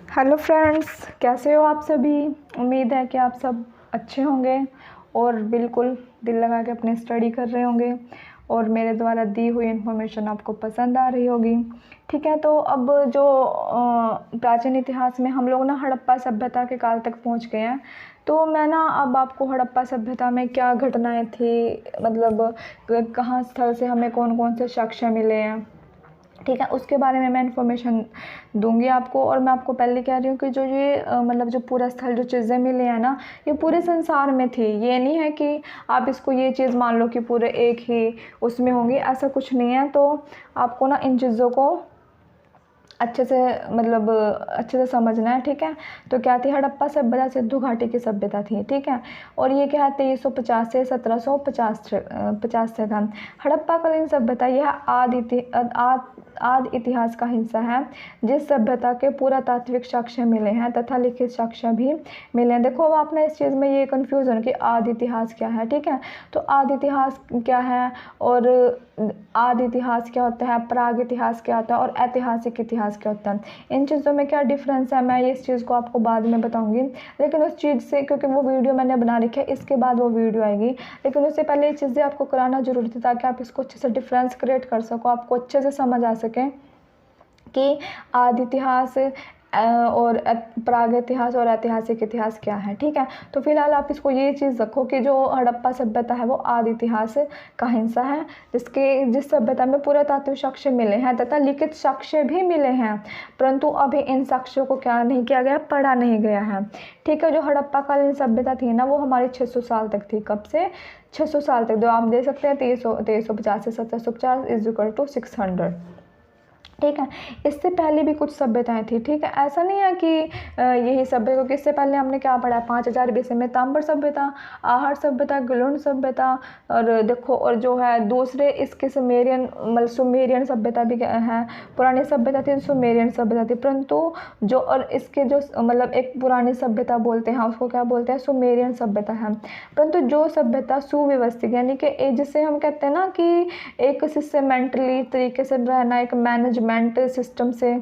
Hello friends, कैसे हो आप सभी। उम्मीद है कि आप सब अच्छे होंगे और बिल्कुल दिल लगा के अपनी स्टडी कर रहे होंगे और मेरे द्वारा दी हुई इन्फॉर्मेशन आपको पसंद आ रही होगी। ठीक है, तो अब जो प्राचीन इतिहास में हम लोग ना हड़प्पा सभ्यता के काल तक पहुंच गए हैं। तो मैं ना अब आपको हड़प्पा सभ्यता में क्या घटनाएं थी, मतलब कहाँ स्थल से हमें कौन कौन से साक्ष्य मिले हैं, ठीक है, उसके बारे में मैं इन्फॉर्मेशन दूंगी आपको। और मैं आपको पहले कह रही हूँ कि जो ये मतलब जो पूरा स्थल जो चीज़ें मिले हैं ना, ये पूरे संसार में थी। ये नहीं है कि आप इसको ये चीज़ मान लो कि पूरे एक ही उसमें होंगी, ऐसा कुछ नहीं है। तो आपको ना इन चीज़ों को अच्छे से मतलब अच्छे से समझना है, ठीक है। तो क्या थी हड़प्पा सभ्यता, सिंधु घाटी की सभ्यता थी, ठीक है। और ये क्या है 2350 से 1750 से था। हड़प्पा कालीन सभ्यता यह आदि इतिहास का हिस्सा है, जिस सभ्यता के पुरातात्विक साक्ष्य मिले हैं तथा लिखित साक्ष्य भी मिले हैं। देखो अब आप ना इस चीज़ में ये कन्फ्यूजन कि आदि इतिहास क्या है, ठीक है। तो आदि इतिहास क्या है और आदि इतिहास क्या होता है, प्राग इतिहास क्या होता है और ऐतिहासिक इतिहास क्या होता है, इन चीज़ों में क्या डिफरेंस है, मैं इस चीज़ को आपको बाद में बताऊंगी। लेकिन उस चीज़ से, क्योंकि वो वीडियो मैंने बना रखी है, इसके बाद वो वीडियो आएगी, लेकिन उससे पहले ये चीज़ें आपको कराना जरूरी थी ताकि आप इसको अच्छे से डिफरेंस क्रिएट कर सको, आपको अच्छे से समझ आ सके कि आदि इतिहास और प्राग इतिहास और ऐतिहासिक इतिहास क्या है, ठीक है। तो फिलहाल आप इसको ये चीज़ रखो कि जो हड़प्पा सभ्यता है वो आदि इतिहास का हिस्सा है, जिस सभ्यता में पुरातात्विक साक्ष्य मिले हैं तथा लिखित साक्ष्य भी मिले हैं, परंतु अभी इन साक्ष्यों को क्या नहीं किया गया, पढ़ा नहीं गया है, ठीक है। जो हड़प्पा कालीन सभ्यता थी ना, वो हमारी 600 साल तक थी। कब से? 600 साल तक। जो आप दे सकते हैं 2350 से 1750 इज इक्वल टू 600, ठीक है। इससे पहले भी कुछ सभ्यताएं थी, ठीक है। ऐसा नहीं है कि यही सभ्यता, क्योंकि इससे पहले हमने क्या पढ़ा है 5000 BC में ताम्र सभ्यता, आहर सभ्यता, गलुड़ सभ्यता, और देखो और जो है दूसरे इसके सुमेरियन मतलब सुमेरियन सभ्यता भी है। पुरानी सभ्यता थी, सुमेरियन सभ्यता थी, परंतु जो और इसके जो मतलब एक पुरानी सभ्यता बोलते हैं उसको क्या बोलते हैं, सुमेरियन सभ्यता है। परंतु जो सभ्यता सुव्यवस्थित यानी कि जिसे हम कहते हैं ना कि एक सिस्टमेटिकली तरीके से रहना, एक मैनेजमेंट सिस्टम से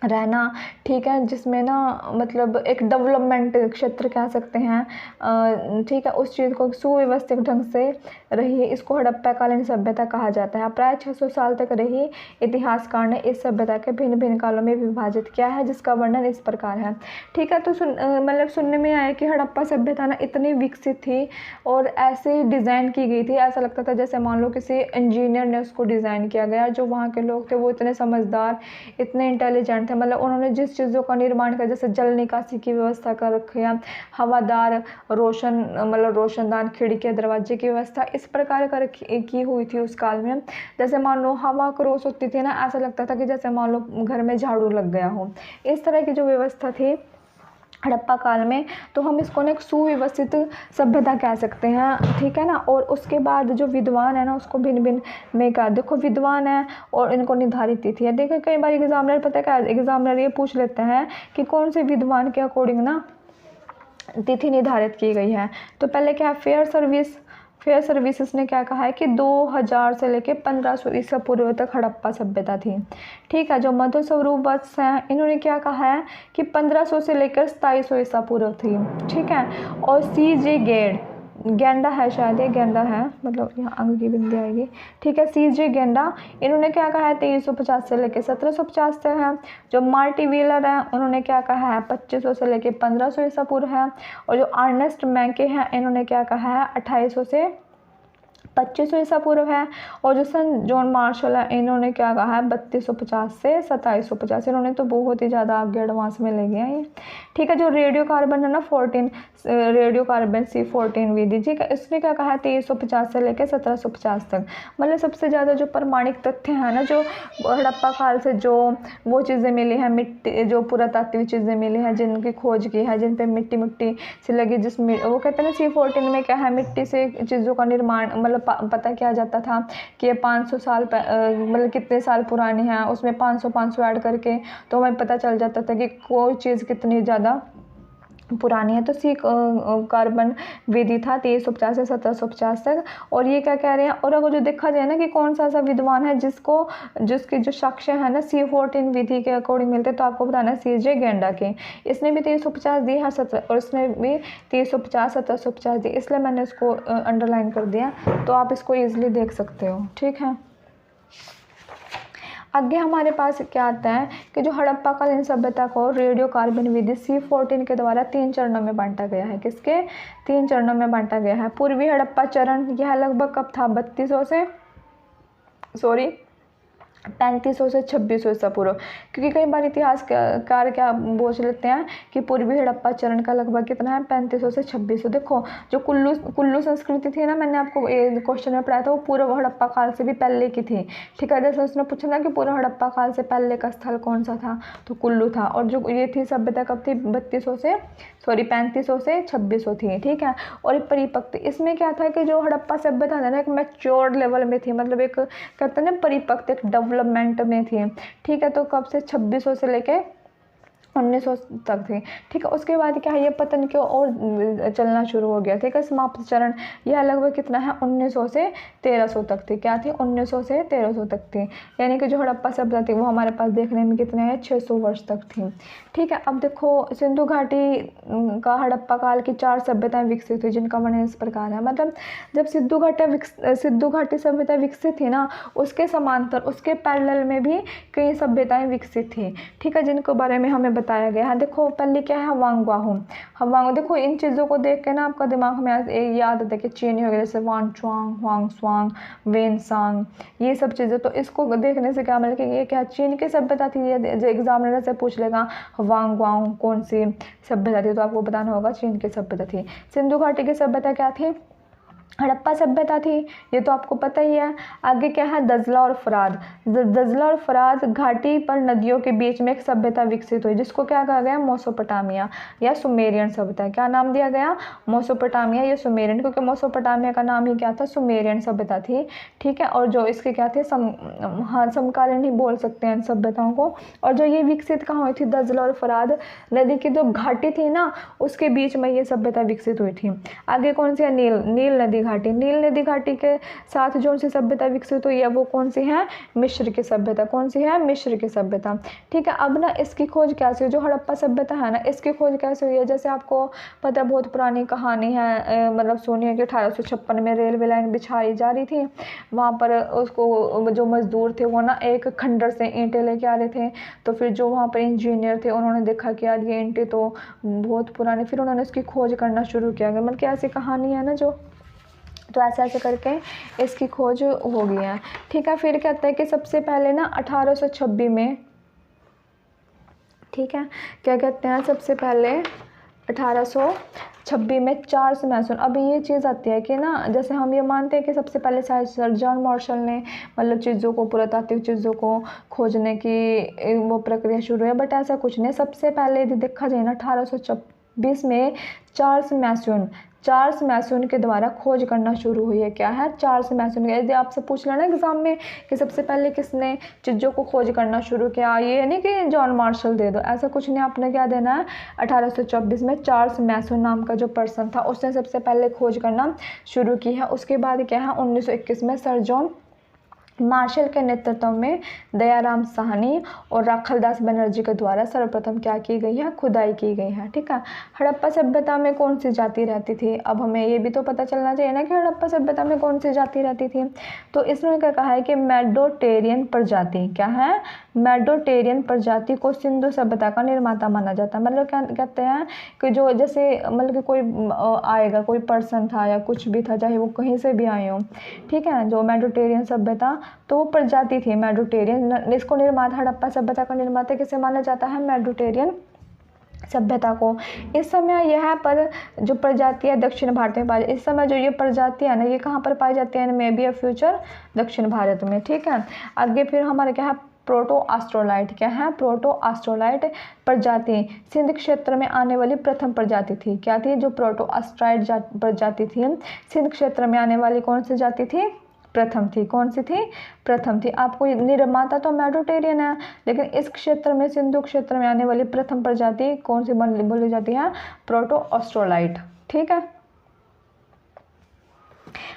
रहना, ठीक है, जिसमें ना मतलब एक डेवलपमेंट क्षेत्र कह सकते हैं, ठीक है, उस चीज़ को सुव्यवस्थित ढंग से रही है, इसको हड़प्पा कालीन सभ्यता कहा जाता है। प्राय 600 साल तक रही इतिहासकार ने इस सभ्यता के भिन्न भिन्न कालों में विभाजित किया है, जिसका वर्णन इस प्रकार है, ठीक है। तो मतलब सुनने में आया कि हड़प्पा सभ्यता ना इतनी विकसित थी और ऐसे डिज़ाइन की गई थी, ऐसा लगता था जैसे मान लो किसी इंजीनियर ने उसको डिज़ाइन किया गया। जो वहाँ के लोग थे वो इतने समझदार, इतने इंटेलिजेंट थे, मतलब उन्होंने जिस चीज़ों का निर्माण किया, जैसे जल निकासी की व्यवस्था कर रखी है, हवादार रोशन मतलब रोशनदान, खिड़की दरवाजे की व्यवस्था इस प्रकार कर की हुई थी उस काल में। जैसे मान लो हवा क्रॉस होती थी ना, ऐसा लगता था कि जैसे मान लो घर में झाड़ू लग गया हो, इस तरह की जो व्यवस्था थी हड़प्पा काल में। तो हम इसको ना एक सुव्यवस्थित सभ्यता कह सकते हैं, ठीक है ना। और उसके बाद जो विद्वान है ना, उसको भिन्न भिन्न में क्या, देखो विद्वान है और इनको निर्धारित तिथि है। देखो कई बार एग्जामिनर पता है क्या, एग्जामिनर ये पूछ लेते हैं कि कौन से विद्वान के अकॉर्डिंग ना तिथि निर्धारित की गई है। तो पहले क्या है, फेयर सर्विसेज ने क्या कहा है कि 2000 से लेकर 1500 ईसा पूर्व तक हड़प्पा सभ्यता थी, ठीक है। जो मधु स्वरूप वत्स हैं, इन्होंने क्या कहा है कि 1500 से लेकर 2700 ईसा पूर्व थी, ठीक है। और CJ गेंडा है, शायद ये गेंडा है, मतलब यहाँ अंग की बिंदी आएगी, ठीक है। CJ गेंडा, इन्होंने क्या कहा है 2350 से लेकर 1750 से है। जो मार्टी व्हीलर है, उन्होंने क्या कहा है 2500 से लेकर 1500 ईसा पूर्व है। और जो अर्नेस्ट मैंके हैं, इन्होंने क्या कहा है 2800 से 2500 ईसा पूर्व है। और जो सन जॉन मार्शल है, इन्होंने क्या कहा है 3250 से 2750। इन्होंने तो बहुत ही ज़्यादा आगे एडवांस में ले गया ये, ठीक है। जो रेडियो कार्बन है ना 14 रेडियो कार्बन C14 विधि, ठीक है, इसने क्या कहा है 2350 से लेकर 1750 तक। मतलब सबसे ज़्यादा जो प्रमाणिक तथ्य हैं ना, जो हड़प्पा काल से जो वो चीज़ें मिली हैं, मिट्टी जो पुरातात्विक चीज़ें मिली हैं जिनकी खोज की है, जिन पे मिट्टी से लगी, जिसमें वो कहते हैं ना C14 में क्या है, मिट्टी से चीज़ों का निर्माण मतलब पता किया जाता था कि ये 500 साल मतलब कितने साल पुरानी है, उसमें 500 ऐड करके तो हमें पता चल जाता था कि कोई चीज़ कितनी ज़्यादा पुरानी है। तो सी कार्बन विधि था 1350 से 1750 तक। और ये क्या कह रहे हैं, और अगर जो देखा जाए ना कि कौन सा ऐसा विद्वान है जिसके जो साक्ष्य है ना C14 विधि के अकॉर्डिंग मिलते, तो आपको बताना है CJ गेंडा के। इसने भी 1350 दी है 17, और इसने भी 1350 1750 दी, इसलिए मैंने इसको अंडरलाइन कर दिया। तो आप इसको ईजिली देख सकते हो, ठीक है। आगे हमारे पास क्या आता है कि जो हड़प्पा कालीन सभ्यता को रेडियो कार्बन विधि C14 के द्वारा 3 चरणों में बांटा गया है। किसके 3 चरणों में बांटा गया है? पूर्वी हड़प्पा चरण, यह लगभग कब था? 3500 से 2600 ईसा पूर्व। क्योंकि कई बार इतिहासकार क्या बोझ लेते हैं कि पूर्वी हड़प्पा चरण का लगभग कितना है? 3500 से 2600। देखो जो कुल्लू संस्कृति थी ना, मैंने आपको क्वेश्चन में पढ़ाया था, वो पूर्व हड़प्पा काल से भी पहले की थी, ठीक है। जैसे उसने पूछा था कि पूर्व हड़प्पा काल से पहले का स्थल कौन सा था, तो कुल्लू था। और जो ये थी सभ्यता कब थी? 3500 से 2600 थी, ठीक है। और परिपक्व, इसमें क्या था कि जो हड़प्पा सभ्यता था ना, एक मैच्योर लेवल में थी, मतलब एक कहते हैं ना परिपक्व, एक डेवलपमेंट में थी, ठीक है। तो कब से? 2600 से लेके 1900 तक थी, ठीक है। उसके बाद क्या है, ये पतन क्यों और चलना शुरू हो गया, ठीक है। समाप्त चरण यह लगभग कितना है? 1900 से 1300 तक थी। क्या थी? 1900 से 1300 तक थी। यानी कि जो हड़प्पा सभ्यता थी वो हमारे पास देखने में कितने हैं? 600 वर्ष तक थी, ठीक है। अब देखो सिंधु घाटी का हड़प्पा काल की 4 सभ्यताएं विकसित हुई, जिनका वर्णन इस प्रकार है। मतलब जब सिंधु घाटी सभ्यता विकसित थी ना, उसके समांतर, उसके पैरेलल में भी कई सभ्यताएं विकसित थी, ठीक है, जिनको बारे में हमें बताया गया है। देखो पहले क्या है? हवांगवाहू। देखो इन चीज़ों को देख के ना आपका दिमाग में याद आता है कि चीनी हो गया, जैसे वानचुआंग, हुआंगस्वांग, वेनसांग, ये सब चीज़ें। तो इसको देखने से क्या मतलब कि ये क्या चीन की सभ्यता थी? जो एग्जामिनर से पूछ लेगा हवांगवाहू कौन सी सभ्यता थी, तो आपको बताना होगा चीन की सभ्यता थी। सिंधु घाटी की सभ्यता क्या थी? हड़प्पा सभ्यता थी, ये तो आपको पता ही है। आगे क्या है? दजला और फराद। दजला और फराद घाटी पर नदियों के बीच में एक सभ्यता विकसित हुई, जिसको क्या कहा गया? मेसोपोटामिया या सुमेरियन सभ्यता। क्या नाम दिया गया? मेसोपोटामिया या सुमेरियन, क्योंकि मेसोपोटामिया का नाम ही क्या था? सुमेरियन सभ्यता थी, ठीक है। और जो इसके क्या थे? समकालीन ही बोल सकते हैं इन सभ्यताओं को। और जो ये विकसित कहाँ हुई थी? दजला और फराद नदी की जो घाटी थी ना, उसके बीच में ये सभ्यता विकसित हुई थी। आगे कौन सी है? नील नदी घाटी। नील नदी घाटी के साथ जो सी सभ्यता विकसित हुई है वो कौन सी है? मिस्र की सभ्यता। कौन सी है? मिस्र की सभ्यता, ठीक है। अब ना इसकी खोज कैसे हुई? जो हड़प्पा सभ्यता है ना, इसकी खोज कैसे हुई है? जैसे आपको पता है, बहुत पुरानी कहानी है, मतलब सुनी है कि 1856 में रेलवे लाइन बिछाई जा रही थी। वहाँ पर उसको जो मजदूर थे वो ना एक खंडर से ईंटें लेके आ रहे थे। तो फिर जो वहाँ पर इंजीनियर थे उन्होंने देखा कि यार ये ईंटें तो बहुत पुरानी, फिर उन्होंने इसकी खोज करना शुरू किया। मतलब कि ऐसी कहानी है ना जो, तो ऐसे करके इसकी खोज हो गई है, ठीक है। फिर कहता है कि सबसे पहले ना 1826 में, ठीक है, क्या कहते हैं, सबसे पहले 1826 में चार्ल्स मैसन। अभी ये चीज़ आती है कि ना, जैसे हम ये मानते हैं कि सबसे पहले शायद सर जॉन मार्शल ने मतलब चीज़ों को, पुरातात्विक चीज़ों को खोजने की वो प्रक्रिया शुरू है, बट ऐसा कुछ नहीं। सबसे पहले यदि देखा जाए ना 1826 में चार्ल्स मैसन के द्वारा खोज करना शुरू हुई है। क्या है? चार्ल्स मैसन। यदि आपसे पूछ लेना एग्जाम में कि सबसे पहले किसने चीज़ों को खोज करना शुरू किया, ये नहीं कि जॉन मार्शल दे दो, ऐसा कुछ नहीं। आपने क्या देना है? 1826 में चार्ल्स मैसन नाम का जो पर्सन था उसने सबसे पहले खोज करना शुरू की है। उसके बाद क्या है? 1921 में सर जॉन मार्शल के नेतृत्व में दयाराम साहनी और राखलदास बनर्जी के द्वारा सर्वप्रथम क्या की गई है? खुदाई की गई है, ठीक है। हड़प्पा सभ्यता में कौन सी जाति रहती थी? अब हमें ये भी तो पता चलना चाहिए ना कि हड़प्पा सभ्यता में कौन सी जाति रहती थी। तो इसमें क्या कहा है कि मेडोटेरियन प्रजाति। क्या है? मेडोटेरियन प्रजाति को सिंधु सभ्यता का निर्माता माना जाता है। मतलब क्या कहते हैं कि जो जैसे मतलब कि कोई आएगा, कोई पर्सन था या कुछ भी था, चाहे वो कहीं से भी आए हो, ठीक है, जो मेडोटेरियन सभ्यता, तो वो प्रजाति थी मेडोटेरियन। इसको निर्माता, हड़प्पा सभ्यता का निर्माता किसे माना जाता है? मेडोटेरियन सभ्यता को। इस समय यह पर जो प्रजातियां दक्षिण भारत में पाई, इस समय जो ये प्रजातियां ना, ये कहाँ पर पाई जाती हैं? मे बी अ फ्यूचर दक्षिण भारत में, ठीक है। आगे फिर हमारे क्या है? प्रोटो आस्ट्रोलाइट। क्या है? प्रोटो आस्ट्रोलाइट प्रजाति सिंध क्षेत्र में आने वाली प्रथम प्रजाति थी। क्या थी? जो प्रोटो आस्ट्राइड प्रजाति थी, सिंध क्षेत्र में आने वाली कौन सी जाति थी? प्रथम थी। कौन सी थी? प्रथम थी। आपको निर्माता तो मेडिटेरियन है, लेकिन इस क्षेत्र में, सिंधु क्षेत्र में आने वाली प्रथम प्रजाति कौन सी बोली जाती है? प्रोटो ऑस्ट्रोलाइट। ठीक है।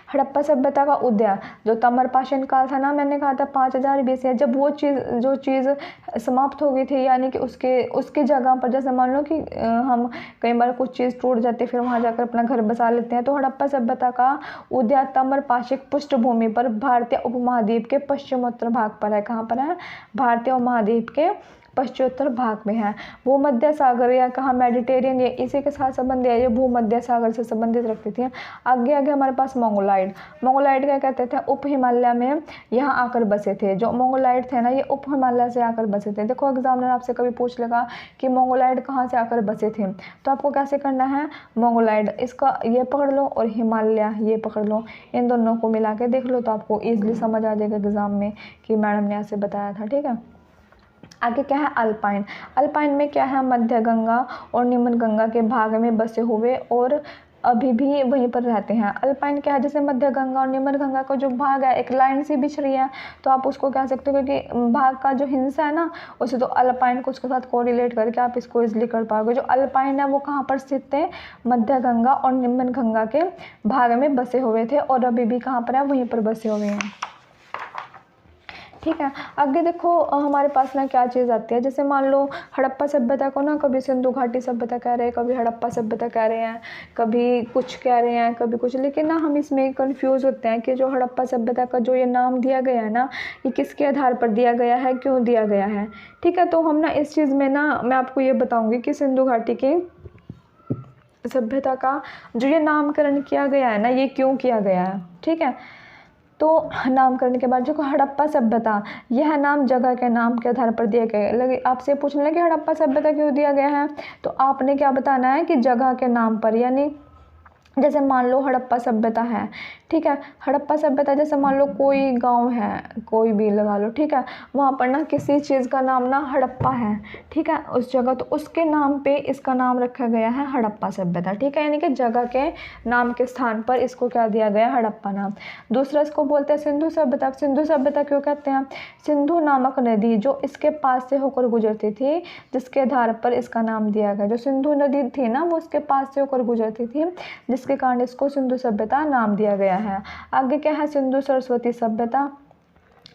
हड़प्पा सभ्यता का उदय, जो ताम्रपाषाण काल था ना, मैंने कहा था 5000 BC, जब वो जो चीज़ समाप्त हो गई थी, यानी कि उसके जगह पर, जैसे मान लो कि हम कई बार कुछ चीज़ टूट जाती है, फिर वहाँ जाकर अपना घर बसा लेते हैं, तो हड़प्पा सभ्यता का उदय ताम्रपाषिक पृष्ठभूमि पर भारतीय उपमहाद्वीप के पश्चिमोत्तर भाग पर है। कहाँ पर है? भारतीय उपमहाद्वीप के पश्चिमोत्तर भाग में है। भूमध्य सागर, या कहा मेडिटेरियन, ये इसी के साथ संबंध है, ये भूमध्य सागर से संबंधित रखती थी। आगे हमारे पास मंगोलाइड क्या कहते थे? उप हिमालय में यहाँ आकर बसे थे। जो मंगोलाइड थे ना, ये उप हिमालय से आकर बसे थे। देखो एग्जामिनर आपसे कभी पूछ लेगा कि मंगोलाइड कहाँ से आकर बसे थे, तो आपको कैसे करना है? मंगोलाइड, इसका ये पकड़ लो और हिमालय ये पकड़ लो, इन दोनों को मिला के देख लो, तो आपको ईजिली समझ आ जाएगा एग्जाम में कि मैडम ने ऐसे बताया था। ठीक है। आगे क्या है? अल्पाइन में क्या है? मध्य गंगा और निम्न गंगा के भाग में बसे हुए और अभी भी वहीं पर रहते हैं। अल्पाइन क्या है? जैसे मध्य गंगा और निम्न गंगा का जो भाग है, एक लाइन सी बिछ रही है, तो आप उसको कह सकते हो, क्योंकि भाग का जो हिस्सा है ना, उसे तो अल्पाइन को उसके साथ कोरिलेट करके आप इसको इजिली कर पाओगे। जो अल्पाइन है वो कहाँ पर स्थित थे? मध्य गंगा और निम्न गंगा के भाग में बसे हुए थे और अभी भी कहाँ पर है? वहीं पर बसे हुए हैं। ठीक है। आगे देखो हमारे पास ना क्या चीज़ आती है, जैसे मान लो हड़प्पा सभ्यता को ना कभी सिंधु घाटी सभ्यता कह रहे हैं, कभी हड़प्पा सभ्यता कह रहे हैं, कभी कुछ कह रहे हैं, कभी कुछ, लेकिन ना हम इसमें कंफ्यूज होते हैं कि जो हड़प्पा सभ्यता का जो ये नाम दिया गया है ना, ये किसके आधार पर दिया गया है, क्यों दिया गया है। ठीक है। तो हम ना इस चीज़ में ना मैं आपको ये बताऊँगी कि सिंधु घाटी की सभ्यता का जो ये नामकरण किया गया है ना, ये क्यों किया गया है। ठीक है। तो नामकरण के बाद जो हड़प्पा सभ्यता, यह नाम जगह के नाम के आधार पर दिया गया है। लगे आपसे पूछने लगे हड़प्पा सभ्यता क्यों दिया गया है, तो आपने क्या बताना है कि जगह के नाम पर, यानी जैसे मान लो हड़प्पा सभ्यता है। ठीक है। हड़प्पा सभ्यता जैसे मान लो कोई गांव है, कोई भी लगा लो। ठीक है। वहाँ पर ना किसी चीज़ का नाम ना हड़प्पा है। ठीक है। उस जगह, तो उसके नाम पे इसका नाम रखा गया है हड़प्पा सभ्यता। ठीक है। यानी कि जगह के नाम के स्थान पर इसको क्या दिया गया? हड़प्पा नाम। दूसरा इसको बोलते हैं सिंधु सभ्यता। सिंधु सभ्यता क्यों कहते हैं? सिंधु नामक नदी जो इसके पास से होकर गुजरती थी, जिसके आधार पर इसका नाम दिया गया। जो सिंधु नदी थी ना, वो उसके पास से होकर गुजरती थी, जिसके कारण इसको सिंधु सभ्यता नाम दिया गया है। आगे क्या है? सिंधु सरस्वती सभ्यता।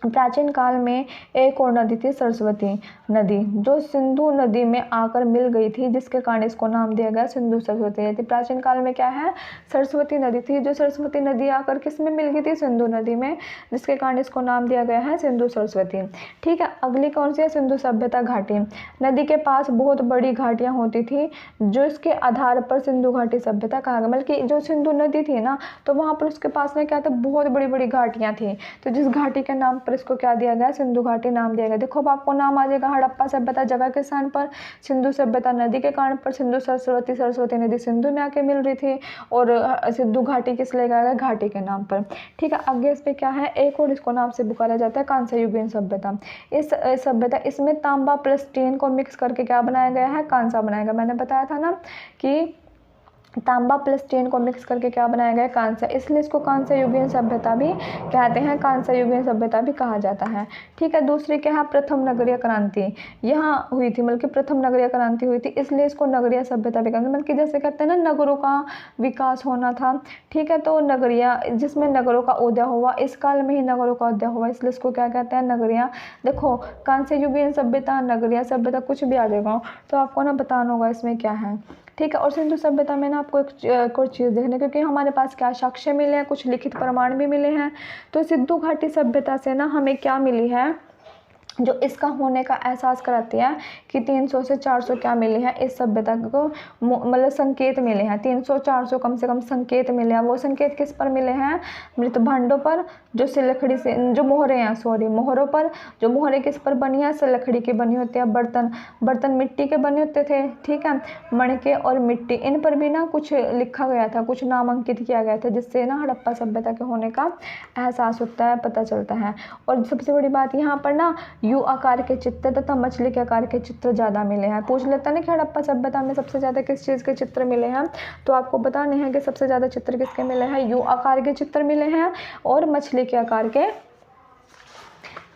प्राचीन काल में एक और नदी थी, सरस्वती नदी, जो सिंधु नदी में आकर मिल गई थी, जिसके कारण इसको नाम दिया गया सिंधु सरस्वती नदी। प्राचीन काल में क्या है? सरस्वती नदी थी, जो सरस्वती नदी आकर किस में मिल गई थी? सिंधु नदी में, जिसके कारण इसको नाम दिया गया है सिंधु सरस्वती। ठीक है। अगली कौन सी है? सिंधु सभ्यता घाटी। नदी के पास बहुत बड़ी घाटियाँ होती थी, जो इसके आधार पर सिंधु घाटी सभ्यता कहा गया। मतलब कि जो सिंधु नदी थी ना, तो वहाँ पर उसके पास में क्या था? बहुत बड़ी बड़ी घाटियाँ थी, तो जिस घाटी के नाम पर इसको क्या दिया गया? सिंधु घाटी नाम दिया गया। देखो अब आपको नाम आ जाएगा, हड़प्पा सभ्यता जगह के स्थान पर, सिंधु सभ्यता नदी के कारण पर, सिंधु सरस्वती नदी सिंधु में आके मिल रही थी, और सिंधु घाटी किस लिए गया? घाटी के नाम पर। ठीक है। आगे इस पे क्या है? एक और इसको नाम से पुकारा जाता है कांस्य युगीन सभ्यता। इस सभ्यता, इसमें तांबा प्लस टीन को मिक्स करके क्या बनाया गया है? कांसा बनाया गया। मैंने बताया था ना कि तांबा प्लस टीन को मिक्स करके क्या बनाया गया? कांस्य, इसलिए इसको कांस्य युगीन सभ्यता भी कहते हैं, कांस्य युगीन सभ्यता भी कहा जाता है। ठीक है। दूसरी क्या है? प्रथम नगरीय क्रांति यहाँ हुई थी, मतलब कि प्रथम नगरीय क्रांति हुई थी, इसलिए इसको नगरीय सभ्यता भी कहते हैं। मतलब कि जैसे कहते हैं ना, नगरों का विकास होना था। ठीक है। तो नगरिया, जिसमें नगरों का उदय हुआ, इस काल में ही नगरों का उदय हुआ, इसलिए इसको क्या कहते हैं? नगरिया। देखो कांस्य युगीन सभ्यता, नगरीय सभ्यता, कुछ भी आ जाएगा, तो आपको ना बताना होगा इसमें क्या है। ठीक है। और सिंधु सभ्यता में ना आपको एक और चीज़ देखने, क्योंकि हमारे पास क्या साक्ष्य मिले हैं, कुछ लिखित प्रमाण भी मिले हैं, तो सिंधु घाटी सभ्यता से ना हमें क्या मिली है, जो इसका होने का एहसास कराती है कि 300 से 400 क्या मिले हैं इस सभ्यता को, मतलब संकेत मिले हैं। 300-400 कम से कम संकेत मिले हैं। वो संकेत किस पर मिले हैं? मृत भांडों पर, जो सिलखड़ी से, जो मोहरे हैं, सॉरी मोहरों पर। जो मोहरे किस पर बनी है? सिलखड़ी की बनी होती है। बर्तन मिट्टी के बने होते थे। ठीक है। मणके और मिट्टी, इन पर भी ना कुछ लिखा गया था, कुछ नामांकित किया गया था, जिससे ना हड़प्पा सभ्यता के होने का एहसास होता है, पता चलता है। और सबसे बड़ी बात यहाँ पर ना, यू आकार के चित्र तथा मछली के आकार के चित्र ज़्यादा मिले हैं। पूछ लेता है ना कि हड़प्पा सभ्यता में सबसे ज़्यादा किस चीज़ के चित्र मिले हैं, तो आपको बताने हैं कि सबसे ज़्यादा चित्र किसके मिले हैं, यू आकार के चित्र मिले हैं और मछली के आकार के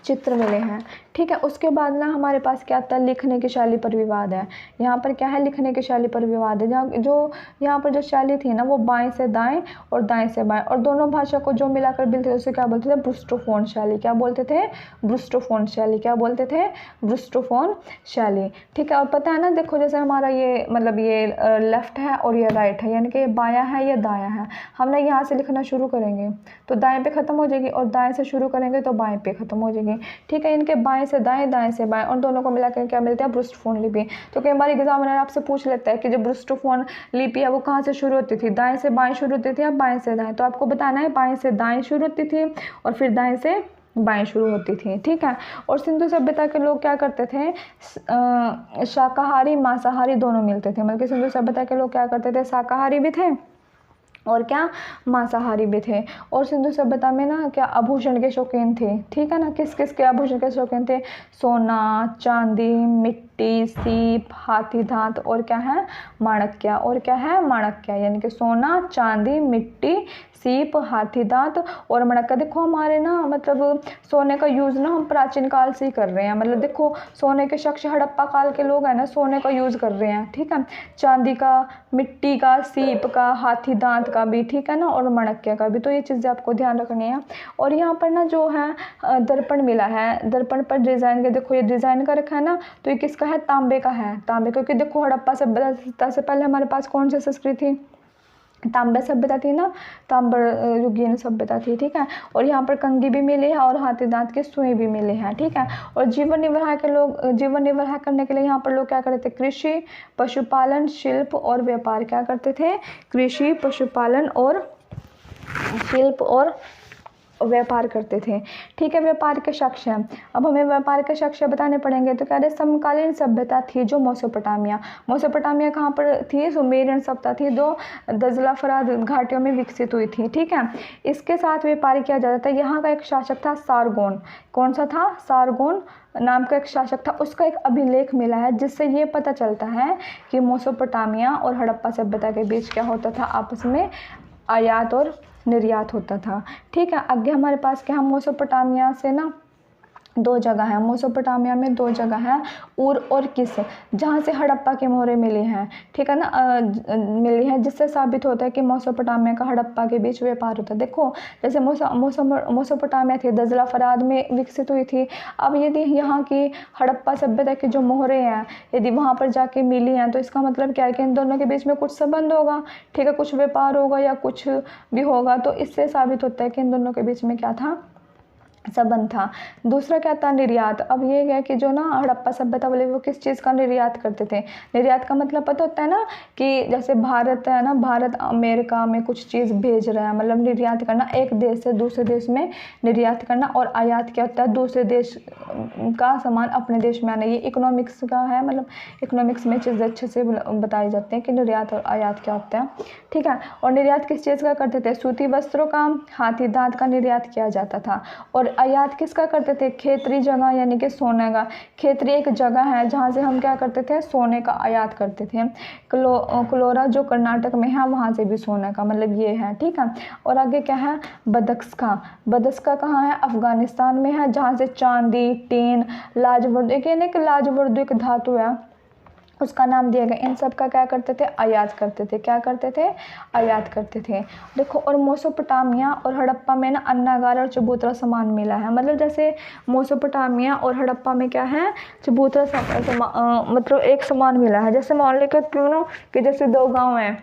चित्र मिले हैं। ठीक है, उसके बाद ना हमारे पास क्या आता है, लिखने की शैली पर विवाद है। यहाँ पर क्या है, लिखने की शैली पर विवाद है। जहाँ जो यहाँ पर जो शैली थी ना वो बाएं से दाएं और दाएं से बाएं और दोनों भाषा को जो मिलाकर बोलते थे उसे क्या बोलते थे, ब्रुस्टोफोन शैली। क्या बोलते थे, ब्रुस्टोफोन शैली। क्या बोलते थे, ब्रुस्टोफोन शैली। ठीक है, और पता है ना, देखो जैसे हमारा ये मतलब ये लेफ्ट है और ये राइट है, यानी कि ये बायां है ये दायां है। हम ना यहाँ से लिखना शुरू करेंगे तो दाएं पे ख़त्म हो जाएगी और दाएं से शुरू करेंगे तो बाएं पे ख़त्म हो जाएगी। ठीक है, इनके बाएं से दाएं दाएं से बाएं और दोनों को मिलाकर क्या मिलता है, ब्रुस्टोफोन लिपि। तो कई बार एग्जामिनर आपसे पूछ लेता है कि जो ब्रुस्टोफोन लिपि है वो कहाँ से शुरू होती थी, दाएं से बाएं शुरू होती थी या बाएं से दाएं। तो आपको बताना है बाएं से दाएं शुरू होती थी और फिर दाएं से बाएं शुरू होती थी। ठीक है, और सिंधु सभ्यता के लोग क्या करते थे, शाकाहारी मांसाहारी दोनों मिलते थे। मतलब कि सिंधु सभ्यता के लोग क्या करते थे, शाकाहारी भी थे और क्या मांसाहारी भी थे। और सिंधु सभ्यता में ना क्या आभूषण के शौकीन थे। ठीक है ना, किस किस के आभूषण के शौकीन थे, सोना, चांदी, मिट्टी, सीप, हाथी दांत और क्या है, माणक्या। और क्या है, माणक्या, यानी कि सोना, चांदी, मिट्टी, सीप, हाथी दांत और मणक्या। देखो हमारे ना मतलब सोने का यूज़ ना हम प्राचीन काल से ही कर रहे हैं। मतलब देखो सोने के शख्स हड़प्पा काल के लोग हैं ना सोने का यूज़ कर रहे हैं। ठीक है, चांदी का, मिट्टी का, सीप का, हाथी दांत का भी, ठीक है ना, और मणक्या का भी। तो ये चीज़ें आपको ध्यान रखनी है। और यहाँ पर ना जो है दर्पण मिला है, दर्पण पर डिज़ाइन के, देखो ये डिज़ाइन का रखा है ना, तो ये किसका है, तांबे का है, तांबे। क्योंकि देखो हड़प्पा सभ्यता से पहले हमारे पास कौन सी संस्कृति थी, तांबा सभ्यता थी ना, तांबर युगीन सभ्यता थी। ठीक है, और यहाँ पर कंघी भी मिले हैं और हाथी दांत के सुई भी मिले हैं। ठीक है, और जीवन निर्वाह के लोग, जीवन निर्वाह करने के लिए यहाँ पर लोग क्या करते थे, कृषि, पशुपालन, शिल्प और व्यापार क्या करते थे, कृषि, पशुपालन और शिल्प और व्यापार करते थे। ठीक है, व्यापार के साक्ष्य, अब हमें व्यापार के साक्ष्य बताने पड़ेंगे। तो कह रहे समकालीन सभ्यता थी जो मेसोपोटामिया, मेसोपोटामिया कहाँ पर थी, सुमेरियन सभ्यता थी जो दजला फरात घाटियों में विकसित हुई थी। ठीक है, इसके साथ व्यापार किया जाता था। यहाँ का एक शासक था सारगोन, कौन सा था, सारगोन नाम का एक शासक था। उसका एक अभिलेख मिला है जिससे ये पता चलता है कि मेसोपोटामिया और हड़प्पा सभ्यता के बीच क्या होता था, आपस में आयात और निर्यात होता था। ठीक है, आगे हमारे पास क्या है, मेसोपोटामिया से ना दो जगह है, मेसोपोटामिया में दो जगह है, उर और किस, जहाँ से हड़प्पा के मोहरे मिले हैं। ठीक है ना, मिली है, जिससे साबित होता है कि मेसोपोटामिया का हड़प्पा के बीच व्यापार होता है। देखो जैसे मेसोपोटामिया थी दजला फराद में विकसित हुई थी। अब यदि यहाँ की हड़प्पा सभ्यता के जो मोहरे हैं यदि वहाँ पर जाके मिली हैं तो इसका मतलब क्या है कि इन दोनों के बीच में कुछ संबंध होगा। ठीक है, कुछ व्यापार होगा या कुछ भी होगा, तो इससे साबित होता है कि इन दोनों के बीच में क्या था, संबंध था। दूसरा क्या था, निर्यात। अब ये है कि जो ना हड़प्पा सभ्यता वाले वो किस चीज़ का निर्यात करते थे। निर्यात का मतलब पता होता है ना कि जैसे भारत है ना, भारत अमेरिका में कुछ चीज़ भेज रहा है, मतलब निर्यात करना, एक देश से दूसरे देश में निर्यात करना। और आयात क्या होता है, दूसरे देश का सामान अपने देश में आना। ये इकोनॉमिक्स का है, मतलब इकोनॉमिक्स में चीज़ें अच्छे से बताई जाती हैं कि निर्यात और आयात क्या होता है। ठीक है, और निर्यात किस चीज़ का करते थे, सूती वस्त्रों का, हाथी दांत का निर्यात किया जाता था। और आयात किसका करते थे, खेतरी जगह यानी कि सोने का। खेतरी एक जगह है जहाँ से हम क्या करते थे, सोने का आयात करते थे। कलोरा जो कर्नाटक में है वहाँ से भी सोने का, मतलब ये है। ठीक है, और आगे क्या है, बदख्शा। बदख्शा कहाँ है, अफगानिस्तान में है, जहाँ से चांदी, टीन, लाजवर्द, एक लाजवर्द एक धातु है उसका नाम दिया गया। इन सब का क्या करते थे, आयात करते थे। क्या करते थे, आयात करते थे। देखो, और मेसोपोटामिया और हड़प्पा में ना अन्नागार और चबूतरा सामान मिला है। मतलब जैसे मेसोपोटामिया और हड़प्पा में क्या है, चबूतरा मतलब एक सामान मिला है। जैसे मान लेकर क्यों ना कि जैसे दो गांव हैं,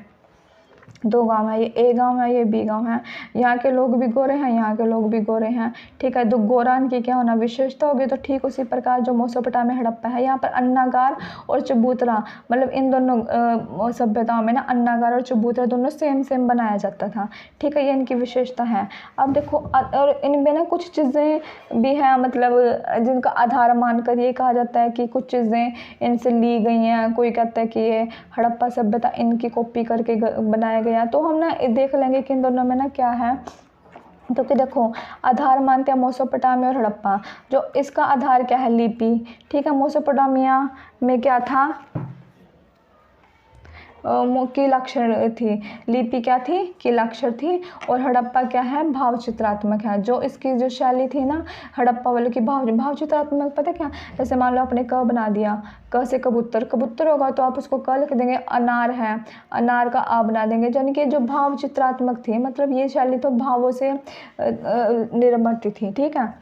ये ए गांव है, ये बी गांव है, यहाँ के लोग भी गोरे हैं, यहाँ के लोग भी गोरे हैं। ठीक है, तो गोरान की क्या होना विशेषता होगी। तो ठीक उसी प्रकार जो मेसोपोटामिया हड़प्पा है, यहाँ पर अन्नागार और चबूतरा, मतलब इन दोनों सभ्यताओं में ना अन्नागार और चबूतरा दोनों सेम बनाया जाता था। ठीक है, ये इनकी विशेषता है। अब देखो, और इनमें ना कुछ चीज़ें भी हैं, मतलब जिनका आधार मानकर ये कहा जाता है कि कुछ चीज़ें इनसे ली गई हैं। कोई कहता है कि ये हड़प्पा सभ्यता इनकी कॉपी करके बनाया गया। तो हम ना देख लेंगे कि इन दोनों में ना क्या है, तो कि देखो आधार मानते हैं मेसोपोटामिया और हड़प्पा। जो इसका आधार क्या है, लिपि। ठीक है, मेसोपोटामिया में क्या था, कीलाक्षर थी। लिपि क्या थी, कीलाक्षर थी। और हड़प्पा क्या है, भाव चित्रात्मक है। जो इसकी जो शैली थी ना हड़प्पा वालों की, भाव चित्रात्मक, पता क्या, जैसे मान लो आपने क बना दिया, क से कबूतर, कबूतर होगा तो आप उसको क लिख देंगे। अनार है, अनार का आ बना देंगे। यानी कि जो भाव चित्रात्मक थी, मतलब ये शैली तो भावों से निर्मित थी। ठीक है,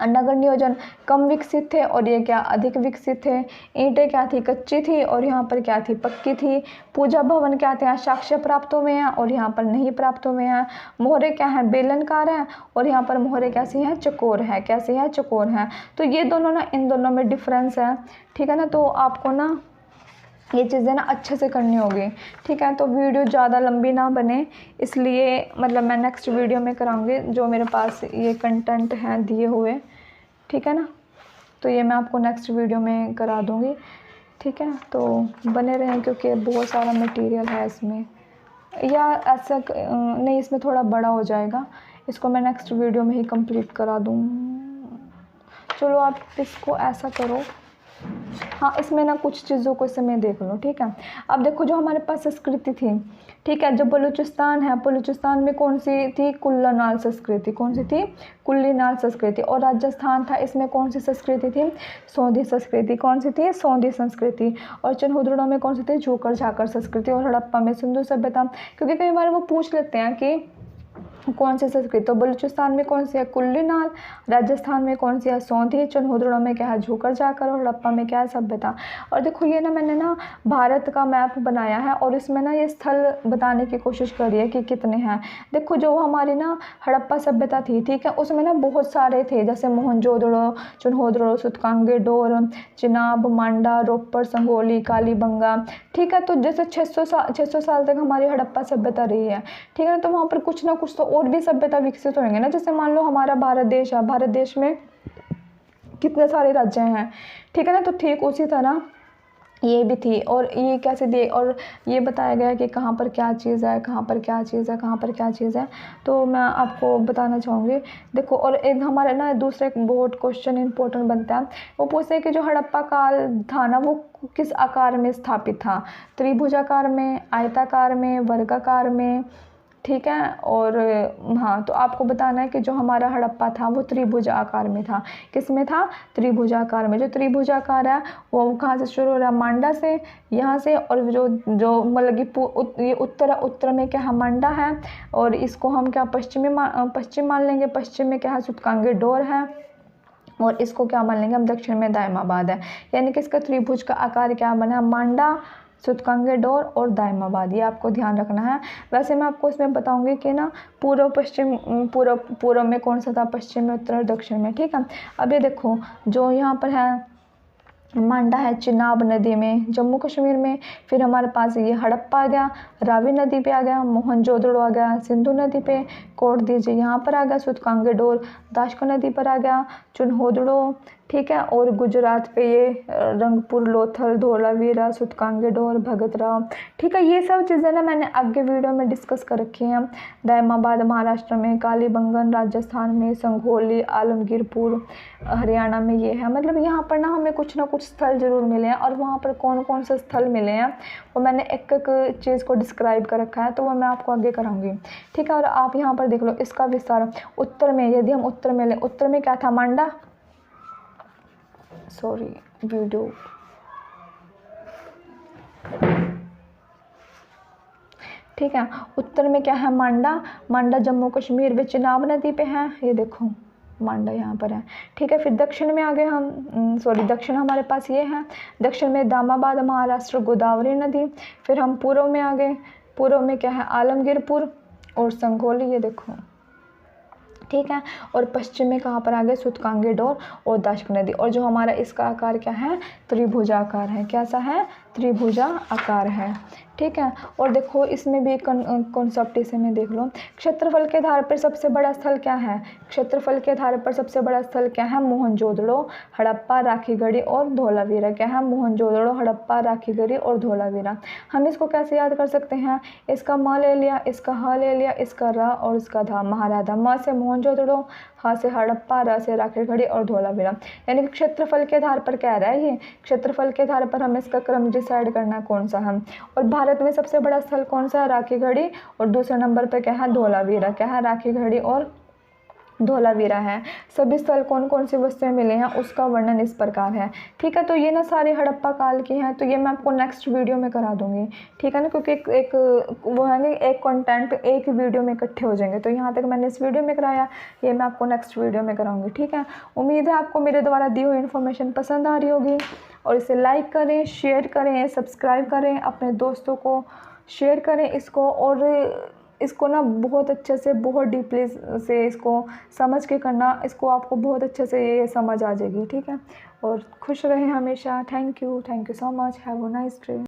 नगर नियोजन कम विकसित थे और ये क्या, अधिक विकसित थे। ईंटें क्या थी, कच्ची थी और यहाँ पर क्या थी, पक्की थी। पूजा भवन क्या थे, साक्ष्य प्राप्त हुए हैं और यहाँ पर नहीं प्राप्त हुए हैं। मोहरे क्या है, बेलनकार हैं और यहाँ पर मोहरे कैसी हैं, चकोर है। कैसी है, चकोर है। तो ये दोनों ना, इन दोनों में डिफरेंस है। ठीक है ना, तो आपको ना ये चीज़ें ना अच्छे से करनी होगी। ठीक है, तो वीडियो ज़्यादा लंबी ना बने, इसलिए मतलब मैं नेक्स्ट वीडियो में कराऊंगी जो मेरे पास ये कंटेंट हैं दिए हुए। ठीक है ना, तो ये मैं आपको नेक्स्ट वीडियो में करा दूंगी। ठीक है, तो बने रहें क्योंकि बहुत सारा मटेरियल है इसमें, या ऐसा नहीं, इसमें थोड़ा बड़ा हो जाएगा, इसको मैं नेक्स्ट वीडियो में ही कंप्लीट करा दूँ। चलो आप इसको ऐसा करो, हाँ इसमें ना कुछ चीज़ों को समय देख लो। ठीक है, अब देखो जो हमारे पास संस्कृति थी, ठीक है, जो बलूचिस्तान है, बलूचिस्तान में कौन सी थी, कुल्लानाल संस्कृति। कौन सी थी, कुल्लीनाल संस्कृति। और राजस्थान था, इसमें कौन सी संस्कृति थी, सोंधी संस्कृति। कौन सी थी, सोंधी संस्कृति। और चनहुदड़ों में कौन सी थी, झोकर झाकर संस्कृति। और हड़प्पा में सिंधु सभ्यता। क्योंकि कई बार वो पूछ लेते हैं कि कौन सी संस्कृति, तो बलूचिस्तान में कौन सी है, कुल्लीनाल। राजस्थान में कौन सी है, सोंधी। चनहुदड़ों में क्या है, झोकर झाकर। और हड़प्पा में क्या है, सभ्यता। और देखो ये ना मैंने ना भारत का मैप बनाया है और इसमें ना ये स्थल बताने की कोशिश करी है कि कितने हैं। देखो जो हमारी ना हड़प्पा सभ्यता थी, ठीक है, उसमें ना बहुत सारे थे, जैसे मोहनजोदड़ो, चनहुदड़ो, सूतकांगेडोर, चिनाब, मांडा, रोपड़, संगोली, कालीबंगा। ठीक है, तो जैसे 600 साल तक हमारी हड़प्पा सभ्यता रही है। ठीक है, तो वहाँ पर कुछ ना कुछ तो और भी सभ्यता विकसित होंगे ना। जैसे मान लो हमारा भारत देश है, भारत देश में कितने सारे राज्य हैं। ठीक है ना, तो ठीक उसी तरह ये भी थी। और ये कैसे दिए, और ये बताया गया कि कहाँ पर क्या चीज़ है, कहाँ पर क्या चीज़ है, कहाँ पर क्या चीज़ है। तो मैं आपको बताना चाहूँगी। देखो, और एक हमारे ना दूसरे बहुत क्वेश्चन इंपॉर्टेंट बनता है, वो पूछते हैं कि जो हड़प्पा काल था ना वो किस आकार में स्थापित था, त्रिभुजाकार में, आयताकार में, वर्गाकार में। ठीक है, और हाँ तो आपको बताना है कि जो हमारा हड़प्पा था वो त्रिभुज आकार में था। किस में था, त्रिभुजाकार में। जो त्रिभुजाकार है वो कहाँ से शुरू हो रहा है, मांडा से, यहाँ से। और जो जो मतलब कि ये उत्तर में क्या है, मांडा है। और इसको हम क्या पश्चिम मान लेंगे। पश्चिम में क्या है, सूतकांगेडोर है। और इसको क्या मान लेंगे हम, दक्षिण में दायमाबाद है। यानी कि इसका त्रिभुज का आकार क्या बना, मांडा, सूतकांगेडोर और दायमाबाद। ये आपको ध्यान रखना है। वैसे मैं आपको इसमें बताऊंगी कि ना पूर्व पश्चिम, पूर्व में कौन सा था, पश्चिम में, उत्तर और दक्षिण में। ठीक है, अब ये देखो जो यहाँ पर है मांडा है चिनाब नदी में, जम्मू कश्मीर में। फिर हमारे पास ये हड़प्पा आ गया, रावी नदी पे आ गया, मोहनजोदड़ो आ गया सिंधु नदी पे, कोट दीजिए यहाँ पर आ गया, सूतकांगेडोर दाशको नदी पर आ गया, चनहुदड़ो। ठीक है, और गुजरात पे ये रंगपुर, लोथल, धोलावीरा, सूतकांगेडोर, भगतराव। ठीक है, ये सब चीज़ें ना मैंने आगे वीडियो में डिस्कस कर रखी हैं। दायमाबाद महाराष्ट्र में, कालीबंगन राजस्थान में, संघोली, आलमगीरपुर हरियाणा में ये है। मतलब यहाँ पर ना हमें कुछ ना कुछ स्थल जरूर मिले हैं, और वहाँ पर कौन कौन से स्थल मिले हैं वो मैंने एक एक चीज़ को डिस्क्राइब कर रखा है, तो वो मैं आपको आगे कराऊंगी। ठीक है, और आप यहाँ पर देख लो इसका विस्तार। उत्तर में, यदि हम उत्तर में लें, उत्तर में क्या था, मांडा, सॉरी वीडियो, ठीक है, उत्तर में क्या है, मांडा। मांडा जम्मू कश्मीर में चिनाब नदी पे है, ये देखो मांडा यहाँ पर है। ठीक है, फिर दक्षिण में आ गए हम, दक्षिण हमारे पास ये है। दक्षिण में दामाबाद महाराष्ट्र, गोदावरी नदी। फिर हम पूर्व में आ गए, पूर्व में क्या है, आलमगीरपुर और संघोली, ये देखो। ठीक है, और पश्चिम में कहाँ पर आ गए, सूतकांगेडोर और दाशक नदी। और जो हमारा इसका आकार क्या है, त्रिभुजाकार है। कैसा है, त्रिभुजा आकार है। ठीक है, और देखो इसमें भी कॉन्सेप्ट इसे में देख लो। क्षेत्रफल के आधार पर सबसे बड़ा स्थल क्या है? क्षेत्रफल के आधार पर सबसे बड़ा स्थल क्या है? मोहनजोदड़ो, हड़प्पा, राखीगढ़ी और धोलावीरा। क्या है? मोहनजोदड़ो, हड़प्पा, राखीगढ़ी और धोलावीरा। हम इसको कैसे याद कर सकते हैं? इसका म ले लिया, इसका ह ले लिया, इसका र और इसका धा, महाराधा। म से मोहनजोदड़ो, ह से हड़प्पा, र से राखीगढ़ी और धोलावीरा। यानी कि क्षेत्रफल के आधार पर कह रहा है ये, क्षेत्रफल के आधार पर हमें इसका क्रम डिसाइड करना कौन सा है। और भारत में सबसे बड़ा स्थल कौन सा है? राखीगढ़ी। और दूसरे नंबर पे क्या है? धोलावीरा। क्या है? राखीगढ़ी और धोलावीरा है। सभी स्थल कौन कौन सी वस्तुएं मिले हैं उसका वर्णन इस प्रकार है। ठीक है, तो ये ना सारे हड़प्पा काल की हैं, तो ये मैं आपको नेक्स्ट वीडियो में करा दूंगी। ठीक है ना, क्योंकि एक वो है एक कंटेंट एक वीडियो में इकट्ठे हो जाएंगे। तो यहाँ तक मैंने इस वीडियो में कराया, ये मैं आपको नेक्स्ट वीडियो में कराऊंगी। ठीक है, उम्मीद है आपको मेरे द्वारा दी हुई इन्फॉर्मेशन पसंद आ रही होगी, और इसे लाइक करें, शेयर करें, सब्सक्राइब करें, अपने दोस्तों को शेयर करें इसको। और इसको ना बहुत अच्छे से, बहुत डीपली से इसको समझ के करना, इसको आपको बहुत अच्छे से ये समझ आ जाएगी। ठीक है, और खुश रहें हमेशा। Thank you so much. Have a nice day.